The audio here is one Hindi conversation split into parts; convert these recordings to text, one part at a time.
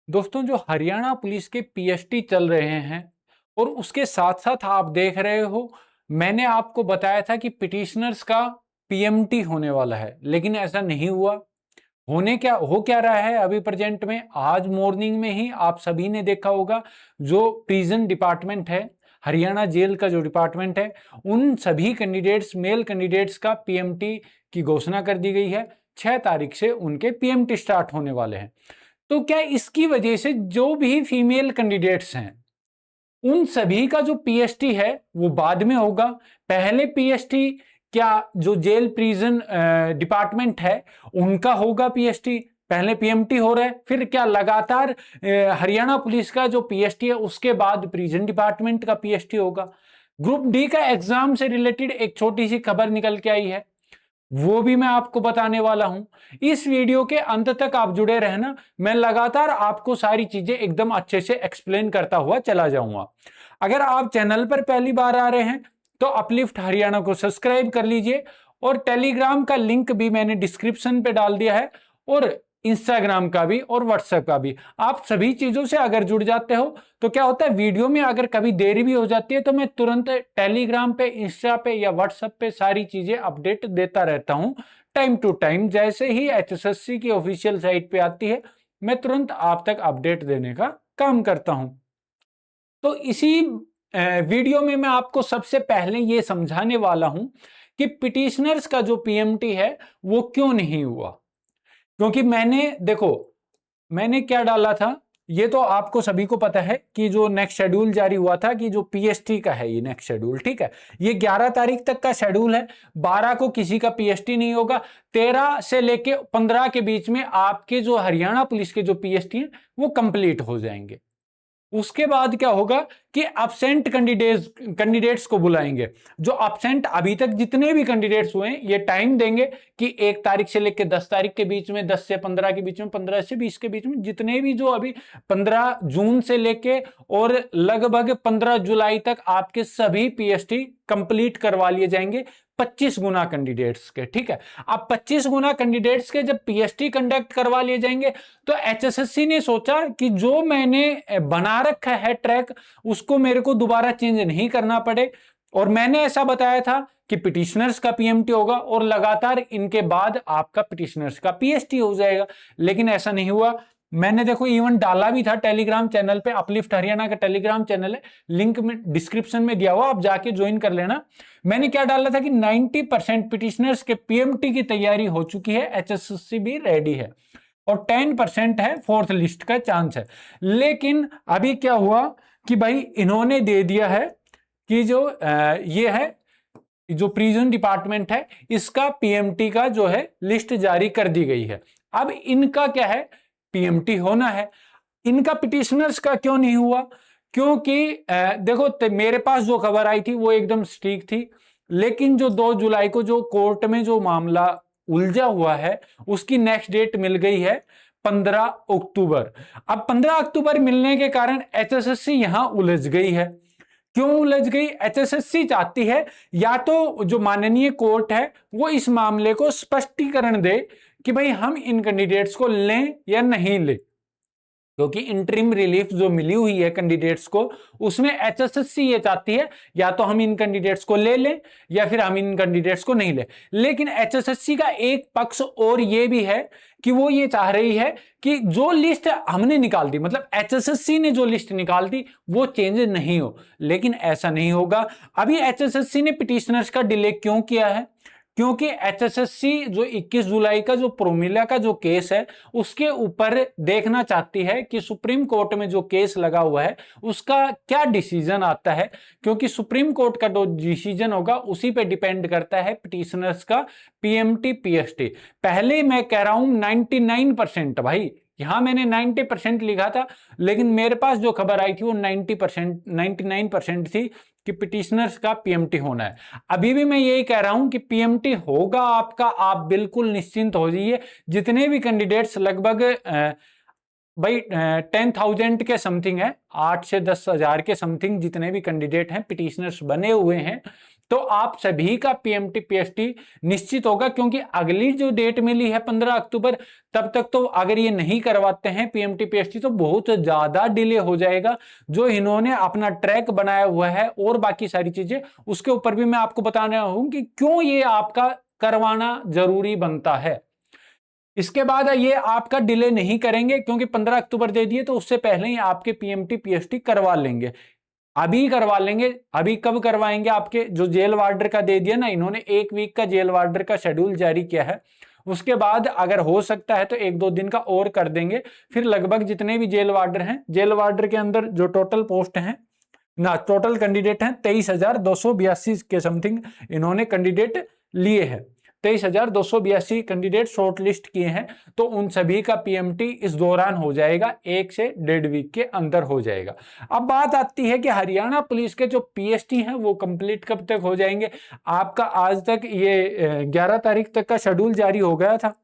दोस्तों, जो हरियाणा पुलिस के पीएसटी चल रहे हैं और उसके साथ साथ आप देख रहे हो, मैंने आपको बताया था कि पिटिशनर्स का पीएमटी होने वाला है, लेकिन ऐसा नहीं हुआ। हो क्या रहा है अभी प्रेजेंट में, आज मॉर्निंग में ही आप सभी ने देखा होगा, जो प्रिजन डिपार्टमेंट है, हरियाणा जेल का जो डिपार्टमेंट है, उन सभी कैंडिडेट्स, मेल कैंडिडेट्स का पीएमटी की घोषणा कर दी गई है। 6 तारीख से उनके पीएमटी स्टार्ट होने वाले हैं। तो क्या इसकी वजह से जो भी फीमेल कैंडिडेट्स हैं, उन सभी का जो पीएसटी है वो बाद में होगा? पहले पीएसटी क्या जो जेल प्रिजन डिपार्टमेंट है उनका होगा पीएसटी? पहले पीएमटी हो रहा है, फिर क्या लगातार हरियाणा पुलिस का जो पीएसटी है उसके बाद प्रिजन डिपार्टमेंट का पीएसटी होगा? ग्रुप डी का एग्जाम से रिलेटेड एक छोटी सी खबर निकल के आई है, वो भी मैं आपको बताने वाला हूं। इस वीडियो के अंत तक आप जुड़े रहना, मैं लगातार आपको सारी चीजें एकदम अच्छे से एक्सप्लेन करता हुआ चला जाऊंगा। अगर आप चैनल पर पहली बार आ रहे हैं तो अपलिफ्ट हरियाणा को सब्सक्राइब कर लीजिए, और टेलीग्राम का लिंक भी मैंने डिस्क्रिप्शन पे डाल दिया है, और इंस्टाग्राम का भी और व्हाट्सएप का भी। आप सभी चीजों से अगर जुड़ जाते हो तो क्या होता है, वीडियो में अगर कभी देरी भी हो जाती है तो मैं तुरंत टेलीग्राम पे, इंस्टा पे या व्हाट्सएप पे सारी चीजें अपडेट देता रहता हूं टाइम टू टाइम। जैसे ही एचएसएससी की ऑफिशियल साइट पे आती है, मैं तुरंत आप तक अपडेट देने का काम करता हूं। तो इसी वीडियो में मैं आपको सबसे पहले ये समझाने वाला हूं कि पिटिशनर्स का जो पीएमटी है वो क्यों नहीं हुआ। क्योंकि मैंने क्या डाला था, ये तो आपको सभी को पता है कि जो नेक्स्ट शेड्यूल जारी हुआ था कि जो पीएसटी का है, ये नेक्स्ट शेड्यूल, ठीक है, ये 11 तारीख तक का शेड्यूल है। 12 को किसी का पीएसटी नहीं होगा। 13 से लेके 15 के बीच में आपके जो हरियाणा पुलिस के जो पीएसटी हैं वो कंप्लीट हो जाएंगे। उसके बाद क्या होगा कि अब्सेंट कैंडिडेट्स को बुलाएंगे। जो अब्सेंट अभी तक जितने भी कैंडिडेट्स हुए हैं, ये टाइम देंगे कि 1 तारीख से लेकर 10 तारीख के बीच में, 10 से 15 के बीच में, 15 से 20 के बीच में, जितने भी जो अभी 15 जून से लेके और लगभग 15 जुलाई तक आपके सभी पीएसटी कंप्लीट करवा लिए जाएंगे 25 गुना कैंडिडेट्स के, ठीक है। अब 25 गुना कैंडिडेट्स के जब पीएसटी कंडक्ट करवा लिए जाएंगे तो एचएसएससी ने सोचा कि जो मैंने बना रखा है ट्रैक, उसको मेरे को दोबारा चेंज नहीं करना पड़े। और मैंने ऐसा बताया था कि पिटिशनर्स का पीएमटी होगा और लगातार इनके बाद आपका पिटिशनर्स का पीएसटी हो जाएगा, लेकिन ऐसा नहीं हुआ। मैंने देखो इवन डाला भी था टेलीग्राम चैनल पे, अपलिफ्ट हरियाणा का टेलीग्राम चैनल है, लिंक में डिस्क्रिप्शन में दिया हुआ, आप जाके ज्वाइन कर लेना। मैंने क्या डाला था कि 90% पिटिशनर्स के पीएमटी की तैयारी हो चुकी है, एचएसएससी भी रेडी है, और 10% है फोर्थ लिस्ट का चांस है। लेकिन अभी क्या हुआ कि भाई इन्होंने दे दिया है कि जो ये है, जो प्रिजन डिपार्टमेंट है, इसका पीएमटी का जो है लिस्ट जारी कर दी गई है। अब इनका क्या है, पीएमटी होना है। इनका पिटिशनर्स का क्यों नहीं हुआ? क्योंकि देखो, मेरे पास जो खबर आई थी वो एकदम स्ट्रिक थी, लेकिन जो 2 जुलाई को जो कोर्ट में जो मामला उलझा हुआ है, उसकी नेक्स्ट डेट मिल गई है 15 अक्टूबर। अब 15 अक्टूबर मिलने के कारण एचएसएससी यहां उलझ गई है। क्यों उलझ गई? एचएसएससी चाहती है या तो जो माननीय कोर्ट है वो इस मामले को स्पष्टीकरण दे कि भाई हम इन कैंडिडेट्स को लें या नहीं लें, क्योंकि इंटरिम रिलीफ जो मिली हुई है कैंडिडेट्स को, उसमें एचएसएससी ये चाहती है या तो हम इन कैंडिडेट्स को ले लें या फिर हम इन कैंडिडेट्स को नहीं ले। लेकिन एचएसएससी का एक पक्ष और ये भी है कि वो ये चाह रही है कि जो लिस्ट हमने निकाल दी, मतलब एचएसएससी ने जो लिस्ट निकाल दी, वो चेंज नहीं हो। लेकिन ऐसा नहीं होगा। अभी एचएसएससी ने पिटिशनर्स का डिले क्यों किया है? क्योंकि एचएसएससी जो 21 जुलाई का जो प्रोमिला का जो केस है, उसके ऊपर देखना चाहती है कि सुप्रीम कोर्ट में जो केस लगा हुआ है उसका क्या डिसीजन आता है। क्योंकि सुप्रीम कोर्ट का जो डिसीजन होगा उसी पे डिपेंड करता है पिटिशनर्स का पीएमटी पीएसटी। पहले मैं कह रहा हूं 99%, भाई यहां मैंने 90% लिखा था, लेकिन मेरे पास जो खबर आई थी वो 90%, 99% थी कि पिटिशनर्स का पीएमटी होना है। अभी भी मैं यही कह रहा हूं कि पीएमटी होगा आपका, आप बिल्कुल निश्चिंत हो जाइए। जितने भी कैंडिडेट्स, लगभग भाई 10,000 के समथिंग है, 8 से 10,000 के समथिंग जितने भी कैंडिडेट हैं पिटिशनर्स बने हुए हैं, तो आप सभी का पीएमटी पीएसटी निश्चित होगा, क्योंकि अगली जो डेट मिली है 15 अक्टूबर, तब तक तो अगर ये नहीं करवाते हैं पीएमटी पीएसटी तो बहुत ज्यादा डिले हो जाएगा। जो इन्होंने अपना ट्रैक बनाया हुआ है और बाकी सारी चीजें, उसके ऊपर भी मैं आपको बताना हूं कि क्यों ये आपका करवाना जरूरी बनता है। इसके बाद ये आपका डिले नहीं करेंगे, क्योंकि 15 अक्टूबर दे दिए तो उससे पहले ही आपके पीएमटी पीएसटी करवा लेंगे, अभी करवा लेंगे। अभी कब करवाएंगे? आपके जो जेल वार्डर का दे दिया ना इन्होंने, 1 वीक का जेल वार्डर का शेड्यूल जारी किया है, उसके बाद अगर हो सकता है तो 1-2 दिन का और कर देंगे। फिर लगभग जितने भी जेल वार्डर हैं, जेल वार्डर के अंदर जो टोटल पोस्ट हैं ना, टोटल कैंडिडेट हैं 23,282 के समथिंग इन्होंने कैंडिडेट लिए हैं। 23,282 कैंडिडेट शॉर्ट लिस्ट किए हैं, तो उन सभी का पीएमटी इस दौरान हो जाएगा, 1 से 1.5 वीक के अंदर हो जाएगा। अब बात आती है कि हरियाणा पुलिस के जो पीएसटी हैं वो कंप्लीट कब तक हो जाएंगे। आपका आज तक ये 11 तारीख तक का शेड्यूल जारी हो गया था,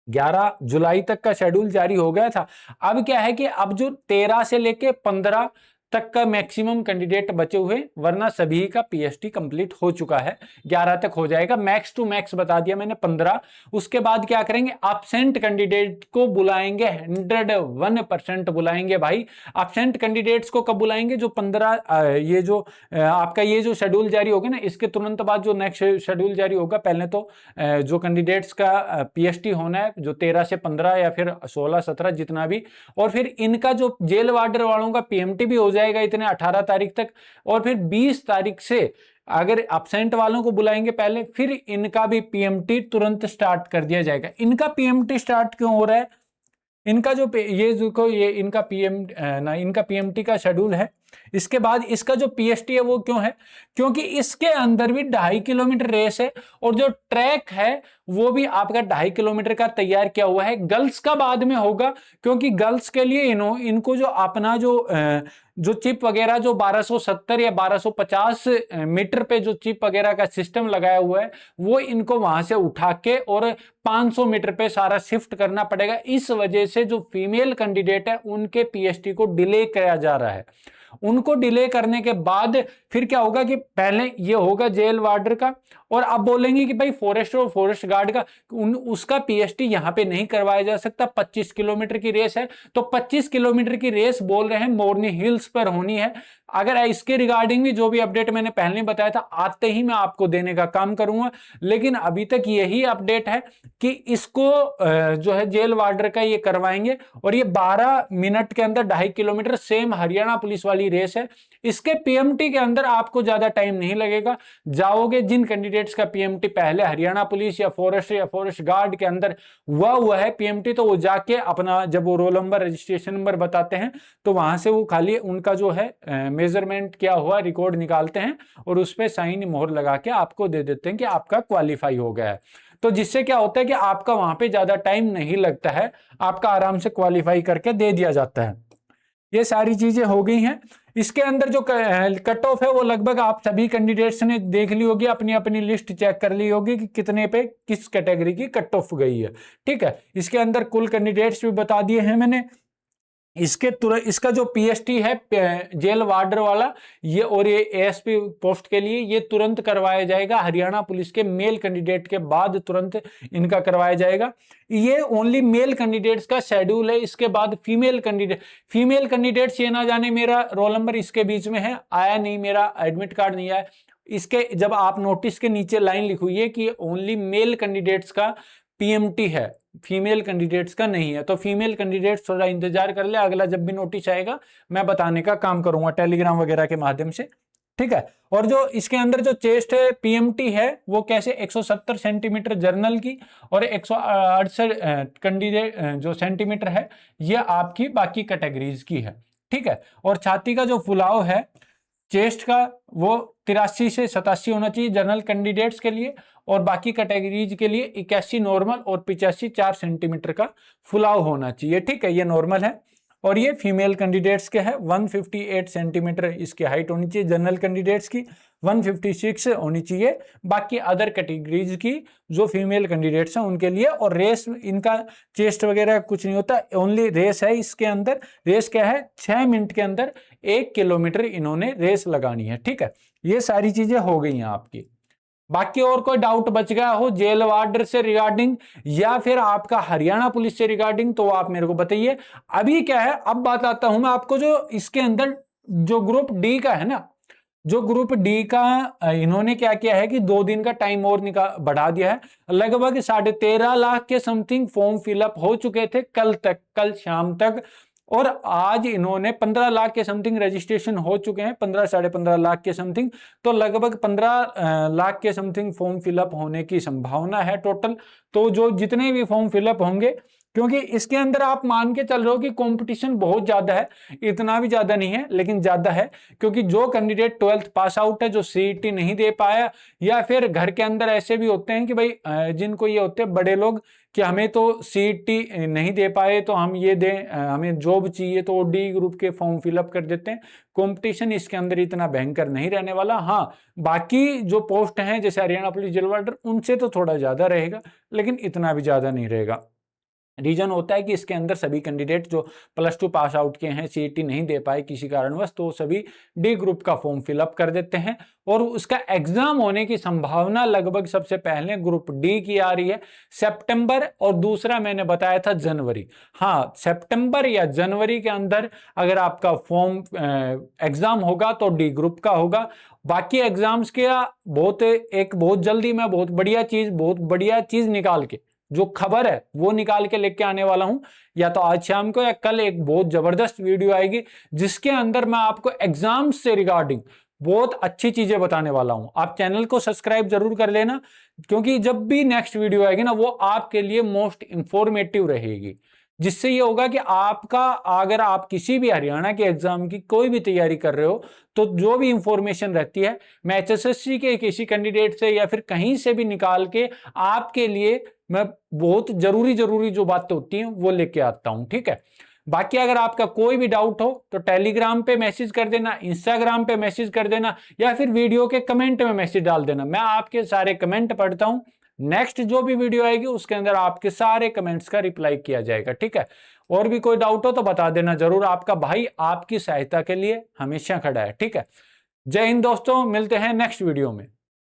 11 जुलाई तक का शेड्यूल जारी हो गया था। अब क्या है कि अब जो 13 से लेके 15 तक का मैक्सिमम कैंडिडेट बचे हुए, वरना सभी का पीएसटी कंप्लीट हो चुका है, 11 तक हो जाएगा। मैक्स टू मैक्स बता दिया मैंने 15। उसके बाद क्या करेंगे, एब्सेंट कैंडिडेट को बुलाएंगे, 101% बुलाएंगे भाई। एब्सेंट कैंडिडेट्स को कब बुलाएंगे? जो 15 ये जो आपका ये जो शेड्यूल जारी होगा ना, इसके तुरंत बाद जो नेक्स्ट शेड्यूल जारी होगा, पहले तो जो कैंडिडेट्स का पीएसटी होना है जो 13 से 15 या फिर 16-17 जितना भी, और फिर इनका जो जेल वार्डर वालों का पीएमटी भी हो जाएगा इतने 18 तारीख तक, और फिर 20 तारीख से अगर एब्सेंट वालों को बुलाएंगे पहले, फिर इनका भी पीएमटी तुरंत स्टार्ट कर दिया जाएगा। इनका पीएमटी स्टार्ट क्यों हो रहा है? इनका जो ये इनका इनका पीएमटी का शेड्यूल है, इसके बाद इसका जो पीएसटी है वो क्यों है? क्योंकि इसके अंदर भी 2.5 किलोमीटर रेस है, और जो ट्रैक है वो भी आपका 2.5 किलोमीटर का तैयार किया हुआ है। गर्ल्स का बाद में होगा, क्योंकि गर्ल्स के लिए इनको जो अपना जो चिप वगैरह जो 1270 या 1250 मीटर पे जो चिप वगैरह का सिस्टम लगाया हुआ है, वो इनको वहां से उठा के और 500 मीटर पे सारा शिफ्ट करना पड़ेगा। इस वजह से जो फीमेल कैंडिडेट है उनके पीएसटी को डिले किया जा रहा है। उनको डिले करने के बाद फिर क्या होगा कि पहले ये होगा जेल वार्डर का, और अब बोलेंगे कि भाई फॉरेस्ट और फॉरेस्ट गार्ड का उसका पीएसटी यहां पे नहीं करवाया जा सकता, 25 किलोमीटर की रेस है। तो 25 किलोमीटर की रेस बोल रहे हैं मोरनी हिल्स पर होनी है। अगर इसके रिगार्डिंग भी जो भी अपडेट मैंने पहले बताया था, आते ही मैं आपको देने का काम करूंगा, लेकिन अभी तक यही अपडेट है कि इसको जो है जेल वार्डर का ये करवाएंगे, और ये 12 मिनट के अंदर 2.5 किलोमीटर सेम हरियाणा पुलिस वाली रेस है। इसके पीएमटी के अंदर आपको ज्यादा टाइम नहीं लगेगा। जाओगे, जिन कैंडिडेट्स का पीएमटी पहले हरियाणा पुलिस या फॉरेस्ट गार्ड के अंदर हुआ है पीएमटी, तो वो जाके अपना जब वो रोल नंबर रजिस्ट्रेशन नंबर बताते हैं, तो वहां से वो खाली उनका जो है मेजरमेंट क्या हुआ रिकॉर्ड निकालते हैं, और उस पर साइन मोहर लगा के आपको दे देते हैं कि आपका क्वालिफाई हो गया है। तो जिससे क्या होता है कि आपका वहां पे ज्यादा टाइम नहीं लगता है, आपका आराम से क्वालिफाई करके दे दिया जाता है। ये सारी चीजें हो गई हैं। इसके अंदर जो कट ऑफ है वो लगभग आप सभी कैंडिडेट्स ने देख ली होगी, अपनी अपनी लिस्ट चेक कर ली होगी कि कितने पे किस कैटेगरी की कट ऑफ गई है। ठीक है, इसके अंदर कुल कैंडिडेट्स भी बता दिए हैं मैंने। इसका जो पीएसटी है जेल वार्डर वाला, ये और ये एएसपी पोस्ट के लिए ये तुरंत करवाया जाएगा। हरियाणा पुलिस के मेल कैंडिडेट के बाद तुरंत इनका करवाया जाएगा। ये ओनली मेल कैंडिडेट्स का शेड्यूल है। इसके बाद फीमेल कैंडिडेट्स ये ना जाने मेरा रोल नंबर इसके बीच में है, आया नहीं, मेरा एडमिट कार्ड नहीं आया। इसके जब आप नोटिस के नीचे लाइन लिखी हुई है कि ओनली मेल कैंडिडेट्स का पीएमटी है, फीमेल कैंडिडेट्स का नहीं है, तो फीमेल कैंडिडेट्स थोड़ा इंतजार कर ले, अगला जब भी नोटिस आएगा मैं बताने का काम करूंगा टेलीग्राम वगैरह के माध्यम से। ठीक है, और जो इसके अंदर जो चेस्ट है पीएमटी है वो कैसे 170 सेंटीमीटर जर्नल की, और 168 कैंडिडेट जो सेंटीमीटर है ये आपकी बाकी कैटेगरीज की है। ठीक है, और छाती का जो फुलाव है चेस्ट का वो 83 से 87 होना चाहिए जनरल कैंडिडेट्स के लिए, और बाकी कैटेगरीज के लिए 81 नॉर्मल और 85 4 सेंटीमीटर का फुलाव होना चाहिए। ठीक है, ये नॉर्मल है। और ये फीमेल कैंडिडेट्स के है 158 सेंटीमीटर इसकी हाइट होनी चाहिए जनरल कैंडिडेट्स की, 156 होनी चाहिए बाकी अदर कैटेगरीज की जो फीमेल कैंडिडेट्स हैं उनके लिए। और रेस इनका चेस्ट वगैरह कुछ नहीं होता, ओनली रेस है इसके अंदर। रेस क्या है, 6 मिनट के अंदर 1 किलोमीटर इन्होंने रेस लगानी है, ठीक है। ये सारी चीजें हो गई हैं आपकी। बाकी और कोई डाउट बच गया हो जेल वार्डर से रिगार्डिंग या फिर आपका हरियाणा पुलिस से रिगार्डिंग तो आप मेरे को बताइए। अभी क्या है, अब बात आता हूं मैं आपको जो इसके अंदर जो ग्रुप डी का है ना, जो ग्रुप डी का इन्होंने क्या किया है कि 2 दिन का टाइम और बढ़ा दिया है। लगभग 13.5 लाख के समथिंग फॉर्म फिलअप हो चुके थे कल तक, कल शाम तक। और आज इन्होंने 15 लाख के समथिंग रजिस्ट्रेशन हो चुके हैं, 15 साढ़े 15 लाख के समथिंग। तो लगभग 15 लाख के समथिंग फॉर्म फिलअप होने की संभावना है टोटल। तो जो जितने भी फॉर्म फिलअप होंगे, क्योंकि इसके अंदर आप मान के चल रहे हो कि कंपटीशन बहुत ज्यादा है, इतना भी ज्यादा नहीं है लेकिन ज्यादा है। क्योंकि जो कैंडिडेट 12th पास आउट है, जो सीईटी नहीं दे पाया, या फिर घर के अंदर ऐसे भी होते हैं कि भाई जिनको ये होते हैं बड़े लोग कि हमें तो सीईटी नहीं दे पाए तो हम ये दें, हमें जॉब चाहिए, तो डी ग्रुप के फॉर्म फिलअप कर देते हैं। कंपटीशन इसके अंदर इतना भयंकर नहीं रहने वाला। हाँ, बाकी जो पोस्ट हैं जैसे हरियाणा पुलिस जेल वार्डर उनसे तो थोड़ा ज्यादा रहेगा, लेकिन इतना भी ज्यादा नहीं रहेगा। रीजन होता है कि इसके अंदर सभी कैंडिडेट जो +2 पास आउट के हैं, सीईटी नहीं दे पाए किसी कारणवश, तो सभी डी ग्रुप का फॉर्म फिलअप कर देते हैं। और उसका एग्जाम होने की संभावना लगभग सबसे पहले ग्रुप डी की आ रही है सितंबर, और दूसरा मैंने बताया था जनवरी। हाँ, सितंबर या जनवरी के अंदर अगर आपका फॉर्म एग्जाम होगा तो डी ग्रुप का होगा। बाकी एग्जाम्स के बहुत जल्दी मैं बहुत बढ़िया चीज निकाल के, जो खबर है वो निकाल के लेके आने वाला हूं, या तो आज शाम को या कल एक बहुत जबरदस्त वीडियो आएगी जिसके अंदर मैं आपको एग्जाम से रिगार्डिंग बहुत अच्छी चीजें बताने वाला हूं। आप चैनल को सब्सक्राइब जरूर कर लेना, क्योंकि जब भी नेक्स्ट वीडियो आएगी ना वो आपके लिए मोस्ट इंफॉर्मेटिव रहेगी। जिससे ये होगा कि आपका, अगर आप किसी भी हरियाणा के एग्जाम की कोई भी तैयारी कर रहे हो तो जो भी इंफॉर्मेशन रहती है मैं एचएसएससी के किसी कैंडिडेट से या फिर कहीं से भी निकाल के आपके लिए मैं बहुत जरूरी जो बातें होती हैं वो लेके आता हूं, ठीक है। बाकी अगर आपका कोई भी डाउट हो तो टेलीग्राम पे मैसेज कर देना, इंस्टाग्राम पे मैसेज कर देना, या फिर वीडियो के कमेंट में मैसेज डाल देना। मैं आपके सारे कमेंट पढ़ता हूं। नेक्स्ट जो भी वीडियो आएगी उसके अंदर आपके सारे कमेंट्स का रिप्लाई किया जाएगा, ठीक है। और भी कोई डाउट हो तो बता देना जरूर। आपका भाई आपकी सहायता के लिए हमेशा खड़ा है, ठीक है। जय हिंद दोस्तों, मिलते हैं नेक्स्ट वीडियो में।